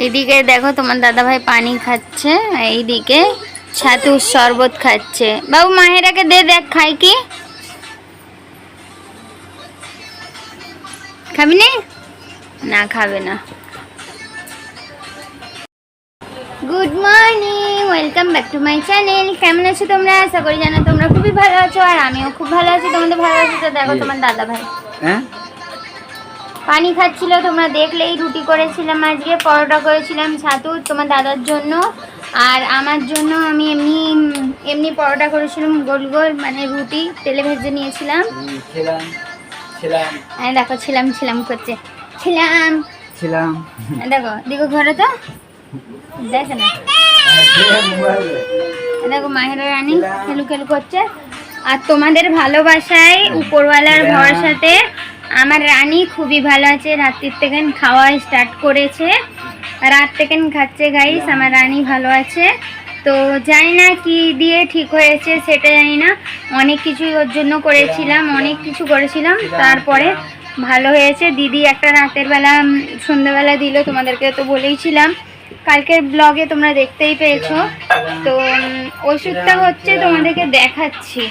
এইদিকে দেখো তোমার দাদা ভাই পানি খাচ্ছে, এইদিকে ছাতুর শরবত খাচ্ছে। বাবু মাহেরাকে দে, দেখ খাই কি। খাবি না? খাবে না। Good morning, welcome back to my channel. কেমন আছো তোমরা? আশা করি জানো তোমরা খুবই ভালো আছো, আর আমিও খুব ভালো আছি। তোমাদের ভালো আছো তো দেখো তোমার দাদা ভাই পানি খাচ্ছিল, তোমরা দেখলেই। রুটি করেছিলাম আজকে, পরোটা করেছিলাম ছাতু তোমার দাদার জন্য, আর আমার জন্য আমি এমনি এমনি পরোটা করেছিলাম, গোল গোল মানে রুটি তেলে ভেজে নিয়েছিলাম। দেখো ছিলাম করছে, ছিলাম দেখো দেখো ঘরে তো দেখে না, দেখো মাহেরা রানী খেলু খেলু করছে। আর তোমাদের ভালোবাসায়, উপরওয়ালার ভরসাতে আমার রানী খুবই ভালো আছে। রাত্রির থেকে খাওয়া স্টার্ট করেছে, রাত থেকে খাচ্ছে গাইস। আমার রানী ভালো আছে। তো জানি না কি দিয়ে ঠিক হয়েছে সেটা জানি না, অনেক কিছুই ওর জন্য করেছিলাম, অনেক কিছু করেছিলাম, তারপরে ভালো হয়েছে। দিদি একটা রাতের বেলা সন্ধ্যাবেলা দিল, তোমাদেরকে তো বলেইছিলাম, কালকের ব্লগে তোমরা দেখতেই পেয়েছো। তো ওষুধটা হচ্ছে তোমাদেরকে দেখাচ্ছি।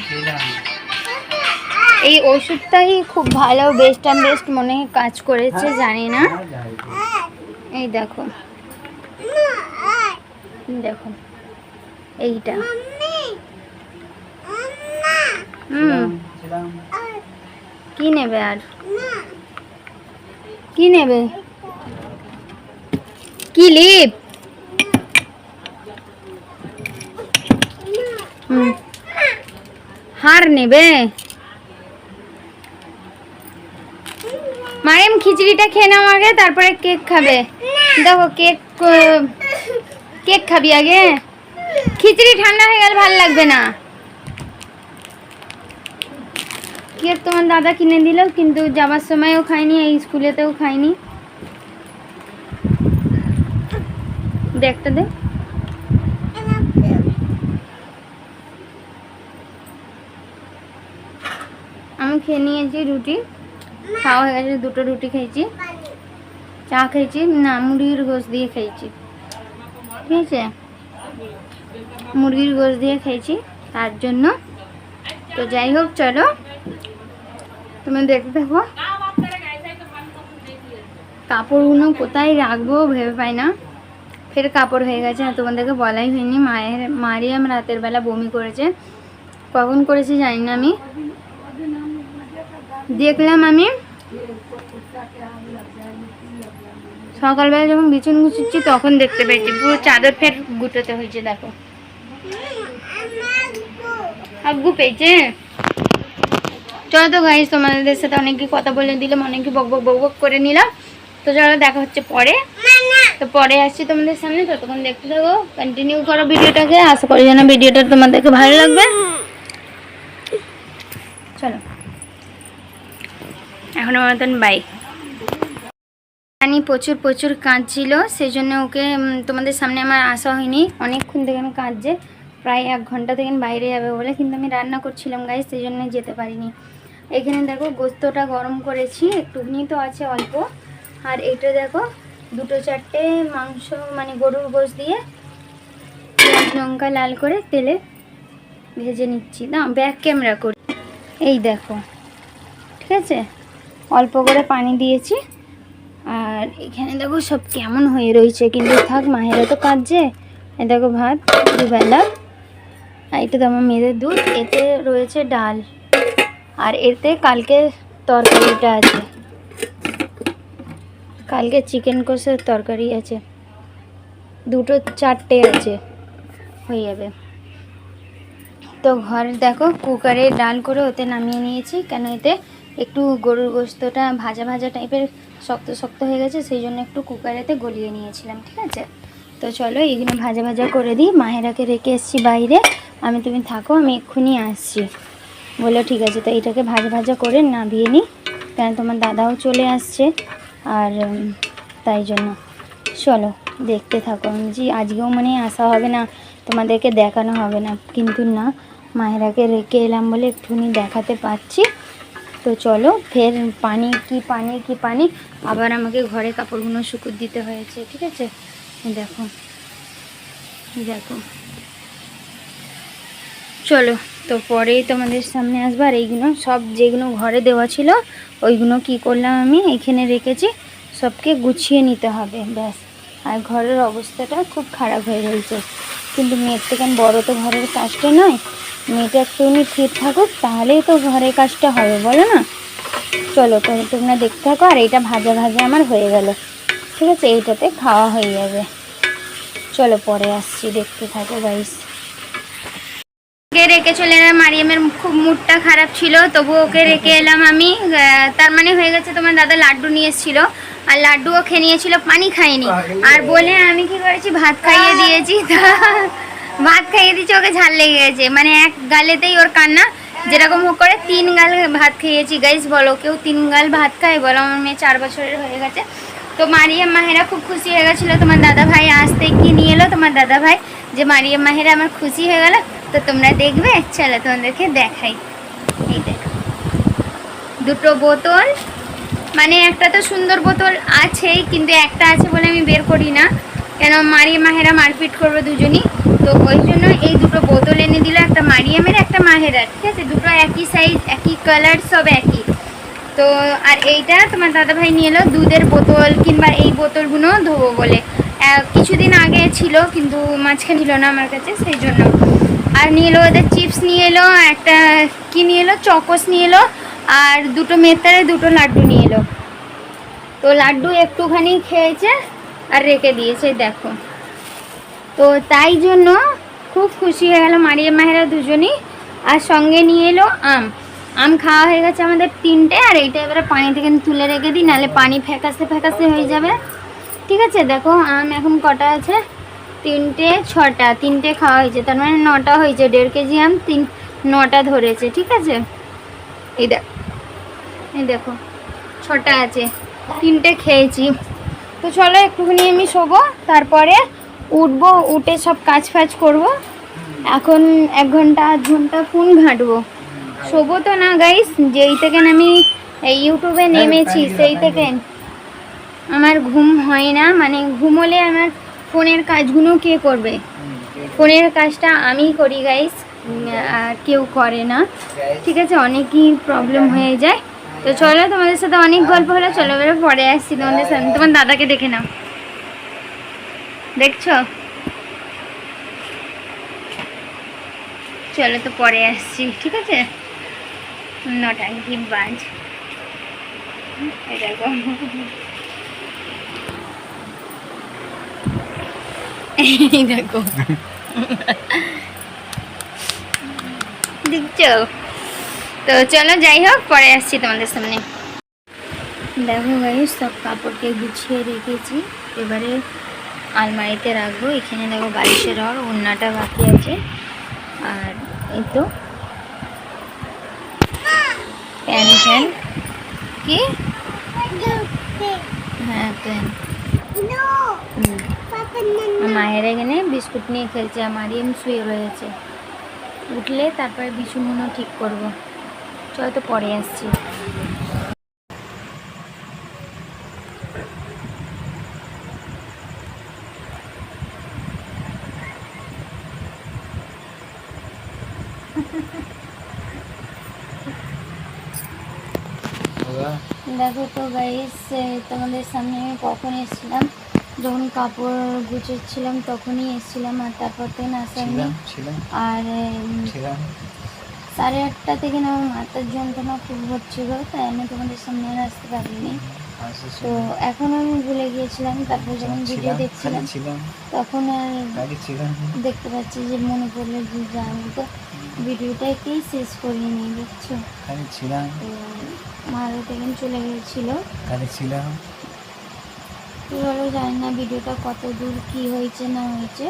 এই ওষুধটাই খুব ভালো, বেস্ট অ্যান্ড বেস্ট মনে কাজ করেছে, জানি না। এই দেখো দেখো এইটা, কি নেবে? আর কি নেবে? কি লিপ? হার নেবে? মারিম খিচুড়িটা খেয়ে নাও আগে, তারপরে কেক খাবে। দেখো কেক খাবি আগে, খিচুড়ি ঠান্ডা হয়ে গেলে ভালো লাগবে না। কেক তোমার দাদা কিনে দিল, কিন্তু যাবার সময়ও খাইনি, এই স্কুলেতেও খাইনি। দেখতে দে। আমি খেয়ে নিয়েছি রুটি, খাওয়া হয়ে গেছে, দুটো রুটি খেয়েছি, চা খেয়েছি, না মুরগির গোশ দিয়ে খেয়েছি, ঠিক আছে, মুরগির গোশ দিয়ে খেয়েছি তার জন্য। তো যাই হোক, চলো তুমি দেখতে থাকো। কাপড়গুলো কোথায় রাখবো ভেবে পাই না, ফের কাপড় হয়ে গেছে। তোমাদেরকে বলাই হয়নি, মারিয়াম রাতের বেলা বমি করেছে, কখন করেছে জানি না, আমি দেখলাম। আমি সকালবেলা যখন বিছুন গুছাচ্ছি তখন দেখতে পেয়েছি, পুরো চাদর ফের গুটোতে হয়েছে। দেখো আব্বু পেয়েছে। চলো তো গাইস, তোমাদের সাথে অনেকই কথা বলে দিলাম, অনেকই বক বক করে নিলাম। তো চলো দেখা হচ্ছে পরে, তো পরে আসছি তোমাদের সামনে। ততক্ষণ দেখতে থাকো, কন্টিনিউ করো ভিডিওটাকে। আশা করি যেন ভিডিওটা তোমাদেরকে ভালো লাগবে। চলো এখনো মতন বাই। রানী প্রচুর কাঁদছিল, সেই জন্য ওকে তোমাদের সামনে আমার আসা হয়নি। অনেকক্ষণ থেকে আমি কাঁদছে, প্রায় 1 ঘন্টা থেকে বাইরে যাবে বলে, কিন্তু আমি রান্না করছিলাম গাইস, সেই জন্য যেতে পারিনি। এখানে দেখো গোস্তটা গরম করেছি, একটুখানি তো আছে অল্প। আর এইটা দেখো 2-4টে মাংস, মানে গরুর গোশত দিয়ে পেঁয়াজ লঙ্কা লাল করে তেলে ভেজে নিচ্ছি। না ব্যাক ক্যামেরা করি। এই দেখো, ঠিক আছে, অল্প করে পানি দিয়েছি। আর এখানে দেখো সব কেমন হয়ে রয়েছে, কিন্তু থাক, মাহেরা তো কাঁদছে। এই দেখো ভাত দুবেলা, আর এটা তো আমার মেয়েদের দুধ, এতে রয়েছে ডাল, আর এতে কালকে তরকারিটা আছে, কালকে চিকেন কষার তরকারি আছে, 2-4টে আছে, হয়ে যাবে। তো ঘরে দেখো কুকারে ডাল করে ওতে নামিয়ে নিয়েছি, কেন এতে একটু গরুর গোস্তটা ভাজা ভাজা টাইপের শক্ত হয়ে গেছে, সেই জন্য একটু কুকারেতে গলিয়ে নিয়েছিলাম, ঠিক আছে। তো চলো এইগুলো ভাজা ভাজা করে দিই। মাহেরাকে রেখে এসেছি বাইরে, তুমি থাকো, আমি এক্ষুনি আসছি বললো, ঠিক আছে। তো এটাকে ভাজা ভাজা করে নামিয়ে নিই, কেন তোমার দাদাও চলে আসছে, আর তাই জন্য চলো দেখতে থাকো। আমি যে আজকেও মানে আসা হবে না, তোমাদেরকে দেখানো হবে না, কিন্তু না, মাহেরাকে রেখে এলাম বলে একটুখানি দেখাতে পাচ্ছি। তো চলো ফের পানি কি পানি আবার আমাকে ঘরে কাপড়গুলো শুকুর দিতে হয়েছে, ঠিক আছে। দেখো দেখো, চলো তো পরেই তোমাদের সামনে আসবো। আর এইগুলো সব যেগুলো ঘরে দেওয়া ছিল ওইগুলো কি করলাম আমি এখানে রেখেছি, সবকে গুছিয়ে নিতে হবে ব্যাস। আর ঘরের অবস্থাটা খুব খারাপ হয়ে রয়েছে, কিন্তু মেয়ের থেকে বড় তো ঘরের কাজটা নয়, মেয়েটা একটুখানি ঠিক থাকুক তাহলেই তো ঘরের কাজটা হবে, বলো না। চলো তো তোমরা দেখতে থাকো। আর এইটা ভাজা ভাজা আমার হয়ে গেল, ঠিক আছে, এইটাতে খাওয়া হয়ে যাবে। চলো পরে আসছি, দেখতে থাকো গাইস। ওকে রেখে চলে এলাম, মারিয়ামের খুব মুডটা খারাপ ছিল, তবু ওকে রেখে এলাম আমি। তার মানে হয়ে গেছে তোমার দাদা লাড্ডু নিয়ে এসেছিলো, আর লাড্ডুও খেয়ে নিয়েছিল, পানি খাইনি। আর বলে আমি কি করেছি, ভাত খাইয়ে দিয়েছি। ভাত খাইয়ে দিয়েছি, ওকে ঝাল লেগে গেছে, মানে এক গালেতেই ওর কান্না। যেরকম হোক করে 3 গাল ভাত খেয়েছি গাইস। বলো কেউ 3 গাল ভাত খায়? বলো, আমার মেয়ে 4 বছরের হয়ে গেছে। তো মারিয়াম মাহেরা খুব খুশি হয়ে গেছিলো। তোমার দাদা ভাই আসতে কি নিয়ে এলো তোমার দাদা ভাই, যে মারিয়াম মাহেরা আমার খুশি হয়ে গেল। তো তোমরা দেখবে, চলো তোমাদেরকে দেখাই। এই দেখো দুটো বোতল, মানে একটা তো সুন্দর বোতল আছেই, কিন্তু একটা আছে বলে আমি বের করি না, কেন মারিয়াম মাহেরা মারপিট করবে দুজনই। তো ওই জন্য এই দুটো বোতল এনে দিল, একটা মারিয়ামের একটা মাহেরার, ঠিক আছে। দুটো একই সাইজ, একই কালার, সব একই। তো আর এইটা তোমার দাদাভাই নিয়ে এলো দুধের বোতল, কিংবা এই বোতলগুলো ধোবো বলে। কিছুদিন আগে ছিল, কিন্তু মাঝখানে ছিল না আমার কাছে, সেই জন্য। আর নিয়ে এলো ওদের চিপস নিয়ে এলো, একটা কি নিয়ে এলো, চকোস নিয়ে এলো, আর দুটো মেতারে দুটো লাড্ডু নিয়ে এলো। তো লাড্ডু একটুখানি খেয়েছে আর রেখে দিয়েছে, দেখো। তো তাই জন্য খুব খুশি হয়ে গেল মারিয়াম মাহেরা দুজনই। আর সঙ্গে নিয়ে এলো আম খাওয়া হয়ে গেছে আমাদের 3টে। আর এইটা এবারে পানি থেকে তুলে রেখে দিই, নাহলে পানি ফ্যাকাসে ফ্যাকাসে হয়ে যাবে, ঠিক আছে। দেখো আম এখন কটা আছে, 3টে 6টা, 3টে খাওয়া হয়েছে, তার মানে 9টা হয়েছে। 1.5 কেজি আম 9টা ধরেছে, ঠিক আছে। এই দেখো 6টা আছে, 3টে খেয়েছি। তো চলো একটুখানি আমি শোবো, তারপরে উঠবো, উঠে সব কাজ ফাজ করবো। এখন 1 ঘন্টা 8 ঘন্টা ফোন ঘাঁটবো, শোবো তো না গাইস। যেই থেকে আমি এই ইউটিউবে নেমেছি সেই থেকে আমার ঘুম হয় না, মানে ঘুমোলে আমার ফোনের কাজগুলো কে করবে? ফোনের কাজটা আমি করি গাইস, আর কেউ করে না, ঠিক আছে। অনেকই প্রবলেম হয়ে যায়। তো চলো তোমাদের সাথে অনেক গল্প হলো, চলো এবারে পরে আসছি তোমাদের সাথে। তোমার দাদাকে দেখে নাও, দেখছো? চলো তো পরে আসছি, ঠিক আছে। 9টা কি বাজ, দেখো দেখো দেখছো। তো চলো যাই হোক, পরে আসছি তোমাদের সামনে। দেখো গাইস, সব কাপড়কে গুছিয়ে রেখেছি, এবারে আলমারিতে রাখবো। এখানে দেখো বালিশের রড, ওড়নাটা বাকি আছে। আর এই তো প্যান ফ্যান, কি হ্যাঁ প্যান। মায়ের এখানে বিস্কুট নিয়ে খেলছে, আমার শুয়ে রয়েছে। উঠলে তারপরে বিছুনো ঠিক করবো, চল তো পরে আসছি। দেখো তো গাইস, তোমাদের সামনে আমি কখন এসেছিলাম, যখন কাপড় গুছাচ্ছিলাম তখনই এসেছিলাম। আর তারপর তো আসামি। আর 8:30 থেকে না আমার মাথার যন্ত্রণা খুব হচ্ছিল, তাই আমি তোমাদের সামনে আর আসতে পারিনি। তো এখন আমি ভুলে গিয়েছিলাম, তারপর যখন ভিডিও দেখছিলাম তখন আর দেখতে পাচ্ছি যে মনে পড়লো যে আমি তো ভিডিওটাকেই শেষ করিনি, দেখছো। তো মারও তখন চলে গিয়েছিল, বলো জানি না ভিডিওটা কত দূর কী হয়েছে না হয়েছে।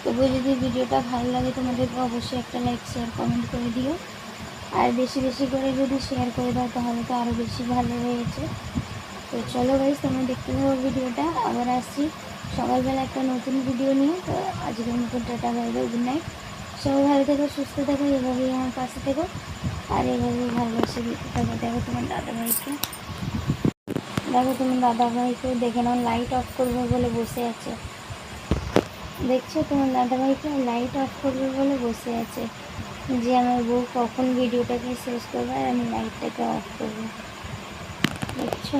তবুও যদি ভিডিওটা ভালো লাগে তোমাদেরকে অবশ্যই একটা লাইক শেয়ার কমেন্ট করে দিও। আর বেশি বেশি করে যদি শেয়ার করে দাও তাহলে তো আরও বেশি ভালো হয়েছে। তো চলো গাইস, তোমরা দেখতে পাবো ভিডিওটা। আবার আসছি সকালবেলা একটা নতুন ভিডিও নিয়ে। তো আজকের মতো tata, bye bye, good night. সবাই ভালো থেকো, সুস্থ থেকো, এভাবেই আমার পাশে থেকো। আর এভাবে ভালোবাসে দিতে থাকো। দেখো তোমার দাদাভাইকে, দেখো তোমার দাদাভাইকে দেখে নাও, লাইট অফ করবে বলে বসে আছে। দেখছো তোমার দাদাভাইকে লাইট অফ করবে বলে বসে আছে, যে আমার বউ কখন ভিডিওটাকে শেষ করবে আর আমি লাইটটাকে অফ করবো। দেখছো।